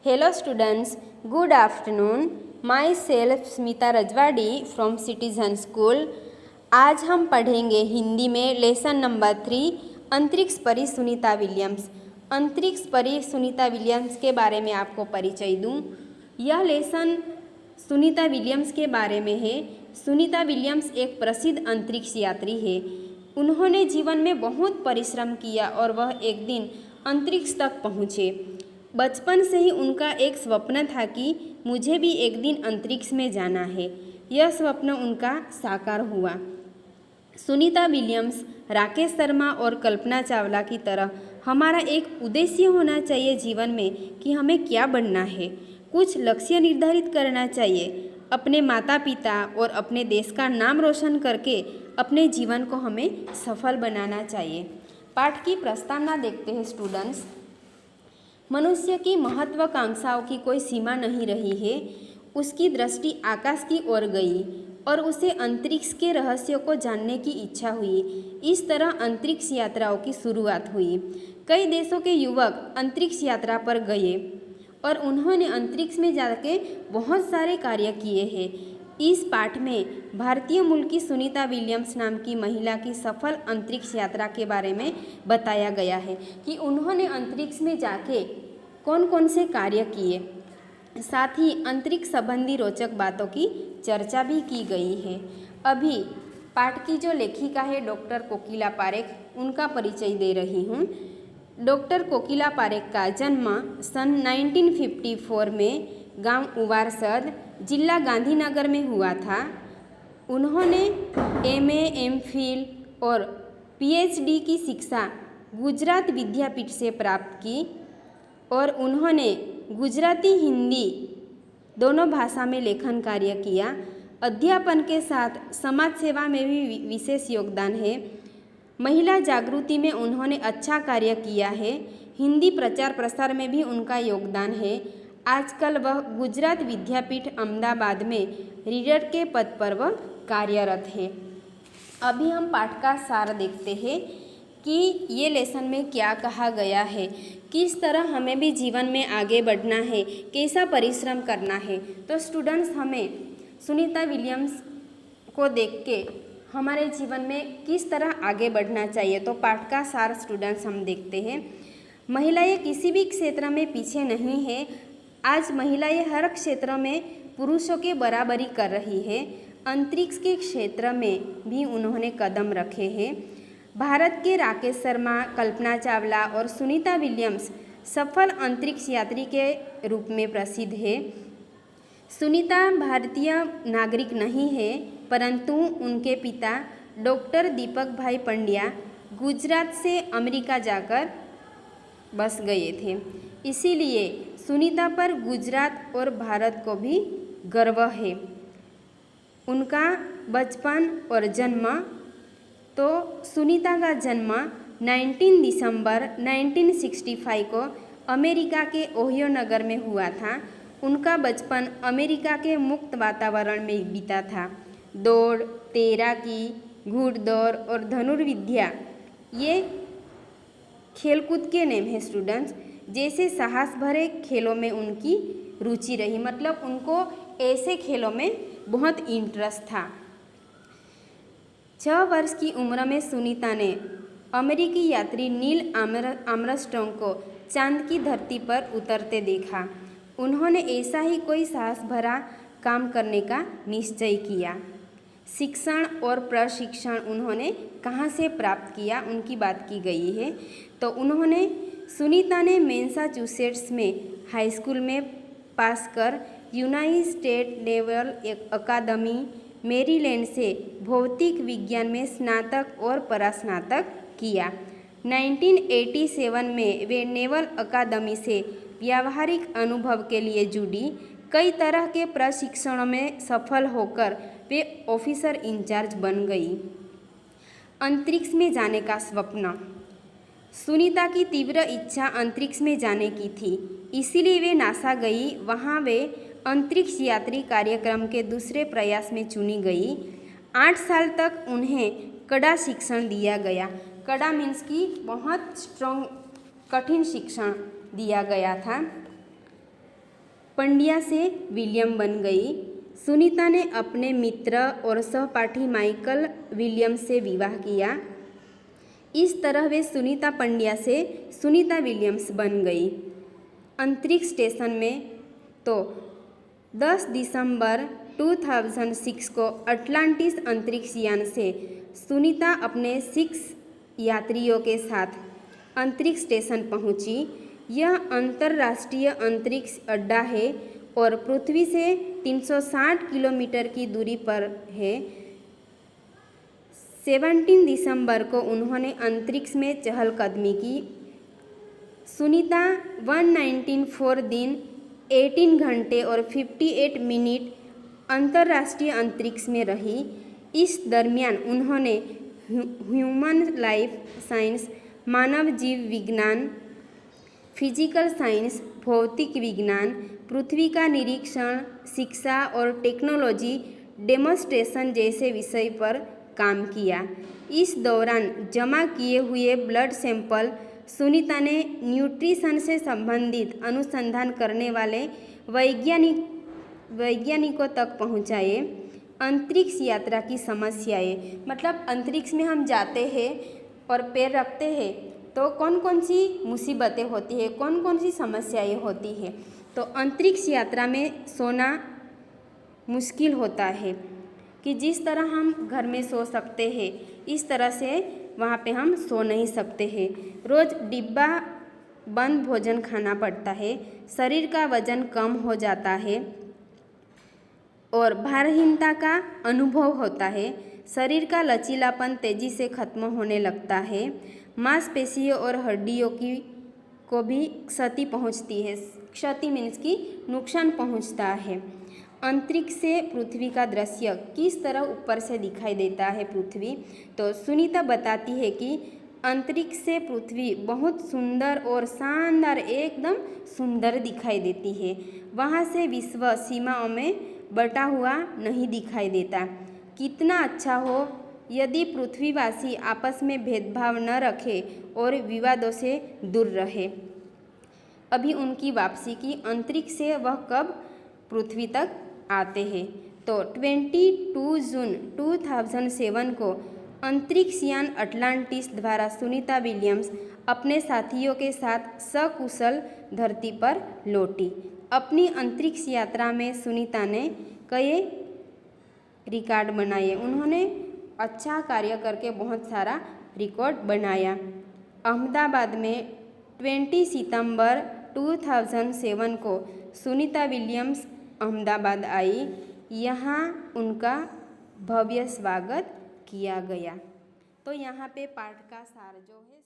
Hello students, good afternoon. Myself Smita Rajwadi from citizen school. आज हम पढ़ेंगे हिंदी में लेसन नंबर 3 अंतरिक्ष परी सुनीता विलियम्स। अंतरिक्ष परी सुनीता विलियम्स के बारे में आपको परिचय दूं। यह लेसन सुनीता विलियम्स के बारे में है। सुनीता विलियम्स एक प्रसिद्ध अंतरिक्ष यात्री है। उन्होंने जीवन में बहुत परिश्रम किया और वह एक दिन अंतरिक्ष तक पहुँचे। बचपन से ही उनका एक स्वप्न था कि मुझे भी एक दिन अंतरिक्ष में जाना है। यह स्वप्न उनका साकार हुआ। सुनीता विलियम्स, राकेश शर्मा और कल्पना चावला की तरह हमारा एक उद्देश्य होना चाहिए जीवन में कि हमें क्या बनना है। कुछ लक्ष्य निर्धारित करना चाहिए। अपने माता पिता और अपने देश का नाम रोशन करके अपने जीवन को हमें सफल बनाना चाहिए। पाठ की प्रस्तावना देखते हैं स्टूडेंट्स। मनुष्य की महत्वाकांक्षाओं की कोई सीमा नहीं रही है। उसकी दृष्टि आकाश की ओर गई और उसे अंतरिक्ष के रहस्यों को जानने की इच्छा हुई। इस तरह अंतरिक्ष यात्राओं की शुरुआत हुई। कई देशों के युवक अंतरिक्ष यात्रा पर गए और उन्होंने अंतरिक्ष में जाके बहुत सारे कार्य किए हैं। इस पाठ में भारतीय मूल की सुनीता विलियम्स नाम की महिला की सफल अंतरिक्ष यात्रा के बारे में बताया गया है कि उन्होंने अंतरिक्ष में जाके कौन कौन से कार्य किए। साथ ही अंतरिक्ष संबंधी रोचक बातों की चर्चा भी की गई है। अभी पाठ की जो लेखिका है डॉक्टर कोकिला पारेख, उनका परिचय दे रही हूँ। डॉक्टर कोकिला पारेख का जन्म सन 1954 में गांव उवारसद, जिला गांधीनगर में हुआ था। उन्होंने एमए, एमफिल और पीएचडी की शिक्षा गुजरात विद्यापीठ से प्राप्त की और उन्होंने गुजराती हिंदी दोनों भाषा में लेखन कार्य किया। अध्यापन के साथ समाज सेवा में भी विशेष योगदान है। महिला जागृति में उन्होंने अच्छा कार्य किया है। हिंदी प्रचार प्रसार में भी उनका योगदान है। आजकल वह गुजरात विद्यापीठ अहमदाबाद में रीडर के पद पर वह कार्यरत है। अभी हम पाठ का सार देखते हैं कि ये लेसन में क्या कहा गया है, किस तरह हमें भी जीवन में आगे बढ़ना है, कैसा परिश्रम करना है। तो स्टूडेंट्स, हमें सुनीता विलियम्स को देख के हमारे जीवन में किस तरह आगे बढ़ना चाहिए। तो पाठ का सार स्टूडेंट्स हम देखते हैं। महिलाएं किसी भी क्षेत्र में पीछे नहीं है। आज महिलाएं हर क्षेत्र में पुरुषों के बराबरी कर रही है। अंतरिक्ष के क्षेत्र में भी उन्होंने कदम रखे हैं। भारत के राकेश शर्मा, कल्पना चावला और सुनीता विलियम्स सफल अंतरिक्ष यात्री के रूप में प्रसिद्ध है। सुनीता भारतीय नागरिक नहीं है, परंतु उनके पिता डॉक्टर दीपक भाई पंड्या गुजरात से अमेरिका जाकर बस गए थे। इसीलिए सुनीता पर गुजरात और भारत को भी गर्व है। उनका बचपन और जन्म, तो सुनीता का जन्म 19 दिसंबर 1965 को अमेरिका के ओहियो नगर में हुआ था। उनका बचपन अमेरिका के मुक्त वातावरण में बीता था। दौड़, तैराकी, घुड़दौड़ और धनुर्विद्या ये खेलकूद के नेम है स्टूडेंट्स। जैसे साहस भरे खेलों में उनकी रुचि रही, मतलब उनको ऐसे खेलों में बहुत इंटरेस्ट था। 6 वर्ष की उम्र में सुनीता ने अमेरिकी यात्री नील आर्मस्ट्रांग को चांद की धरती पर उतरते देखा। उन्होंने ऐसा ही कोई साहस भरा काम करने का निश्चय किया। शिक्षण और प्रशिक्षण उन्होंने कहाँ से प्राप्त किया, उनकी बात की गई है। तो उन्होंने सुनीता ने मैसाचुसेट्स में हाई स्कूल में पास कर यूनाइटेड स्टेट नेवल अकादमी मैरीलैंड से भौतिक विज्ञान में स्नातक और परास्नातक किया। 1987 में वे नेवल अकादमी से व्यावहारिक अनुभव के लिए जुड़ी। कई तरह के प्रशिक्षणों में सफल होकर वे ऑफिसर इंचार्ज बन गई। अंतरिक्ष में जाने का स्वप्न। सुनीता की तीव्र इच्छा अंतरिक्ष में जाने की थी, इसीलिए वे नासा गई। वहाँ वे अंतरिक्ष यात्री कार्यक्रम के दूसरे प्रयास में चुनी गई। 8 साल तक उन्हें कड़ा शिक्षण दिया गया। कड़ा मीन्स की बहुत स्ट्रॉन्ग, कठिन शिक्षण दिया गया था। पंड्या से विलियम बन गई। सुनीता ने अपने मित्र और सहपाठी माइकल विलियम्स से विवाह किया। इस तरह वे सुनीता पंड्या से सुनीता विलियम्स बन गई। अंतरिक्ष स्टेशन में तो 10 दिसंबर 2006 को अटलांटिस अंतरिक्ष यान से सुनीता अपने 6 यात्रियों के साथ अंतरिक्ष स्टेशन पहुंची। यह अंतर्राष्ट्रीय अंतरिक्ष अड्डा है और पृथ्वी से 360 किलोमीटर की दूरी पर है। 17 दिसंबर को उन्होंने अंतरिक्ष में चहलकदमी की। सुनीता 194 दिन 18 घंटे और 58 मिनट अंतर्राष्ट्रीय अंतरिक्ष में रही। इस दरमियान उन्होंने ह्यूमन लाइफ साइंस, मानव जीव विज्ञान, फिजिकल साइंस, भौतिक विज्ञान, पृथ्वी का निरीक्षण, शिक्षा और टेक्नोलॉजी डेमोन्स्ट्रेशन जैसे विषय पर काम किया। इस दौरान जमा किए हुए ब्लड सैंपल सुनीता ने न्यूट्रिशन से संबंधित अनुसंधान करने वाले वैज्ञानिकों तक पहुंचाए। अंतरिक्ष यात्रा की समस्याएं, मतलब अंतरिक्ष में हम जाते हैं और पैर रखते हैं तो कौन कौन सी मुसीबतें होती है, कौन कौन सी समस्याएं होती है। तो अंतरिक्ष यात्रा में सोना मुश्किल होता है कि जिस तरह हम घर में सो सकते हैं इस तरह से वहाँ पे हम सो नहीं सकते हैं। रोज़ डिब्बा बंद भोजन खाना पड़ता है, शरीर का वजन कम हो जाता है और भारहीनता का अनुभव होता है। शरीर का लचीलापन तेज़ी से खत्म होने लगता है। मांसपेशियों और हड्डियों को भी क्षति पहुंचती है। क्षति मीन्स कि नुकसान पहुंचता है। अंतरिक्ष से पृथ्वी का दृश्य किस तरह ऊपर से दिखाई देता है पृथ्वी, तो सुनीता बताती है कि अंतरिक्ष से पृथ्वी बहुत सुंदर और शानदार, एकदम सुंदर दिखाई देती है। वहाँ से विश्व सीमाओं में बटा हुआ नहीं दिखाई देता। कितना अच्छा हो यदि पृथ्वीवासी आपस में भेदभाव न रखें और विवादों से दूर रहे। अभी उनकी वापसी की, अंतरिक्ष से वह कब पृथ्वी तक आते हैं। तो 22 जून 2007 को अंतरिक्ष यान अटलांटिस द्वारा सुनीता विलियम्स अपने साथियों के साथ सकुशल धरती पर लौटी। अपनी अंतरिक्ष यात्रा में सुनीता ने कई रिकॉर्ड बनाए। उन्होंने अच्छा कार्य करके बहुत सारा रिकॉर्ड बनाया। अहमदाबाद में 20 सितंबर 2007 को सुनीता विलियम्स अहमदाबाद आई। यहाँ उनका भव्य स्वागत किया गया। तो यहाँ पे पाठ का सार जो है